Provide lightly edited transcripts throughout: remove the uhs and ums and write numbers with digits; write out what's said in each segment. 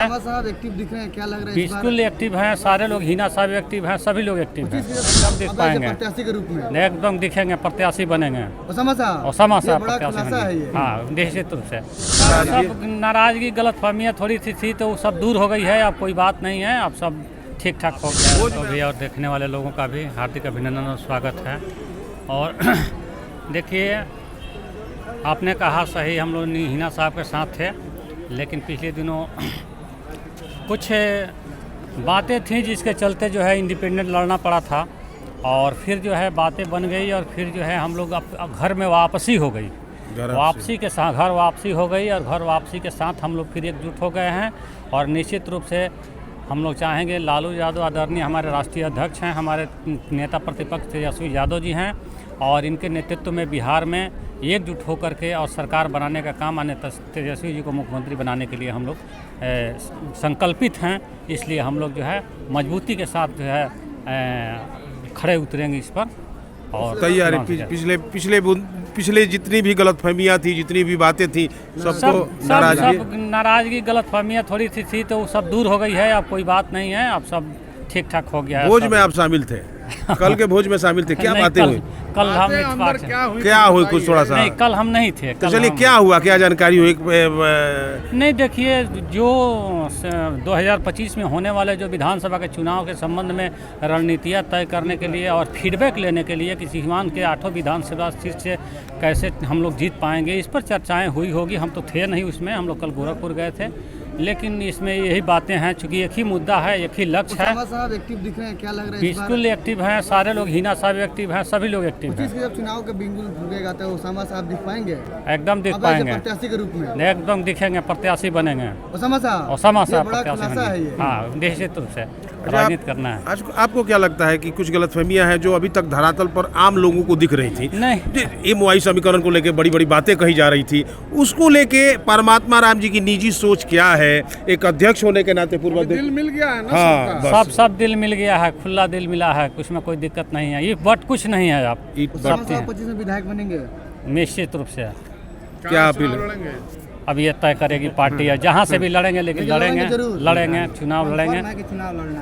साहब एक्टिव दिख रहे हैं, क्या लग रहा है? बिल्कुल एक्टिव हैं, सारे लोग, हिना साहब एक्टिव हैं, सभी लोग एक्टिव हैं। एकदम दिख पाएंगे प्रत्याशी के रूप में एकदम दिखेंगे, प्रत्याशी बनेंगे। ओसामा साहब प्रत्याशी बनेंगे। हाँ, निश्चित रूप से सब नाराजगी गलतफहमियाँ थोड़ी सी थी तो वो सब दूर हो गई है। अब कोई बात नहीं है, अब सब ठीक ठाक हो गया तो भी। और देखने वाले लोगों का भी हार्दिक अभिनंदन और स्वागत है। और देखिए, आपने कहा सही, हम लोग हिना साहब के साथ थे, लेकिन पिछले दिनों कुछ बातें थी जिसके चलते जो है इंडिपेंडेंट लड़ना पड़ा था। और फिर जो है बातें बन गई और फिर जो है हम लोग अब घर में वापसी हो गई, वापसी के साथ घर वापसी हो गई और घर वापसी के साथ हम लोग फिर एकजुट हो गए हैं। और निश्चित रूप से हम लोग चाहेंगे, लालू यादव आदरणीय हमारे राष्ट्रीय अध्यक्ष हैं, हमारे नेता प्रतिपक्ष तेजस्वी यादव जी हैं, और इनके नेतृत्व में बिहार में एकजुट होकर के और सरकार बनाने का काम, आने तेजस्वी जी को मुख्यमंत्री बनाने के लिए हम लोग संकल्पित हैं। इसलिए हम लोग जो है मजबूती के साथ जो है खड़े उतरेंगे इस पर। और तैयार है। पिछले जितनी भी गलतफहमियां थी, जितनी भी बातें थी, सबको नाराजगी गलतफहमियां थोड़ी सी थी तो वो सब दूर हो गई है। अब कोई बात नहीं है, अब सब ठीक ठाक हो गया है। भोज में आप शामिल थे, कल के भोज में शामिल थे, क्या बातें हुई? कल हम क्या हुई कुछ थोड़ा सा? नहीं, कल हम नहीं थे। तो चलिए, क्या हुआ, क्या जानकारी हुई? नहीं, देखिए, जो 2025 में होने वाले जो विधानसभा के चुनाव के संबंध में रणनीतियाँ तय करने के लिए और फीडबैक लेने के लिए कि सीमांत के 8 विधानसभा सीट से कैसे हम लोग जीत पाएंगे, इस पर चर्चाएँ हुई होगी। हम तो थे नहीं उसमें, हम लोग कल गोरखपुर गए थे, लेकिन इसमें यही बातें हैं, चूँकि एक ही मुद्दा है, एक ही लक्ष्य है। साहब एक्टिव दिख रहे हैं, क्या लग रहा है? बिल्कुल एक्टिव हैं, सारे लोग, हिना साहब एक्टिव हैं, सभी लोग एक्टिव हैं। जब चुनाव का बिंगुल फूकेगा तो ओसामा साहब दिख पाएंगे? एकदम दिख पाएंगे, प्रत्याशी के रूप में एकदम दिखेंगे, प्रत्याशी बनेंगे। ओसामा साहब प्रत्याशी बनेंगे। हाँ, निश्चित रूप से राजनीति करना है। आज आपको क्या लगता है कि कुछ गलतफहमियां हैं जो अभी तक धरातल पर आम लोगों को दिख रही थी? नहीं, MOI समीकरण को लेकर बड़ी बड़ी बातें कही जा रही थी, उसको लेके परमात्मा राम जी की निजी सोच क्या है? एक अध्यक्ष होने के नाते पूर्व दिल मिल गया है ना? हाँ, सब दिल मिल गया है, खुला दिल मिला है, कुछ में कोई दिक्कत नहीं है। ये बट कुछ नहीं है। आप 25 में विधायक बनेंगे? निश्चित रूप से। क्या अपील? अब ये तय करेगी पार्टी है, जहाँ से भी लड़ेंगे, लेकिन लड़ेंगे चुनाव लड़ेंगे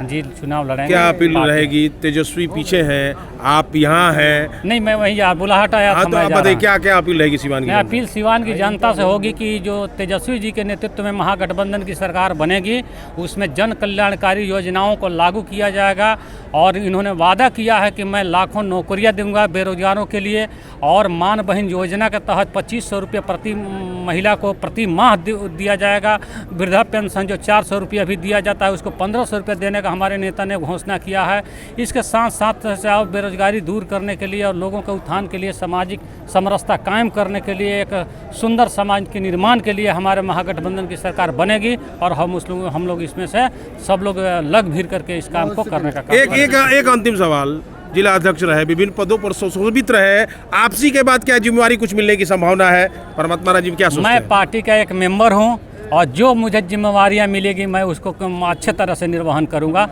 जी, चुनाव लड़ेंगे। क्या अपील रहेगी? तेजस्वी पीछे हैं, आप यहाँ हैं। नहीं, मैं वही बुलाहट आया था। तो बताइए, क्या अपील रहेगी सिवान की? अपील सिवान की जनता से होगी कि जो तेजस्वी जी के नेतृत्व में महागठबंधन की सरकार बनेगी, उसमें जन कल्याणकारी योजनाओं को लागू किया जाएगा। और इन्होंने वादा किया है कि मैं लाखों नौकरियां दूंगा बेरोजगारों के लिए, और मान बहन योजना के तहत 2500 रुपये प्रति महिला को प्रति माह दिया जाएगा। वृद्धा पेंशन जो 400 रुपये अभी दिया जाता है, उसको 1500 रुपये देने का हमारे नेता ने घोषणा किया है। इसके साथ साथ बेरोजगारी दूर करने के लिए और लोगों के उत्थान के लिए, सामाजिक समरसता कायम करने के लिए, एक सुंदर समाज के निर्माण के लिए हमारे महागठबंधन की सरकार बनेगी। और हम लोग इसमें से सब लोग लग भीड़ करके इस काम को करने का काम। एक अंतिम सवाल, जिला अध्यक्ष रहे, विभिन्न पदों पर सुशोभित रहे, आपसी के बाद क्या जिम्मेवारी कुछ मिलने की संभावना है? परमात्मा राजीव क्या सोचते हैं? मैं पार्टी का एक मेंबर हूं, और जो मुझे जिम्मेवारियां मिलेगी मैं उसको अच्छे तरह से निर्वहन करूंगा।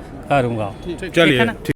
चलिए।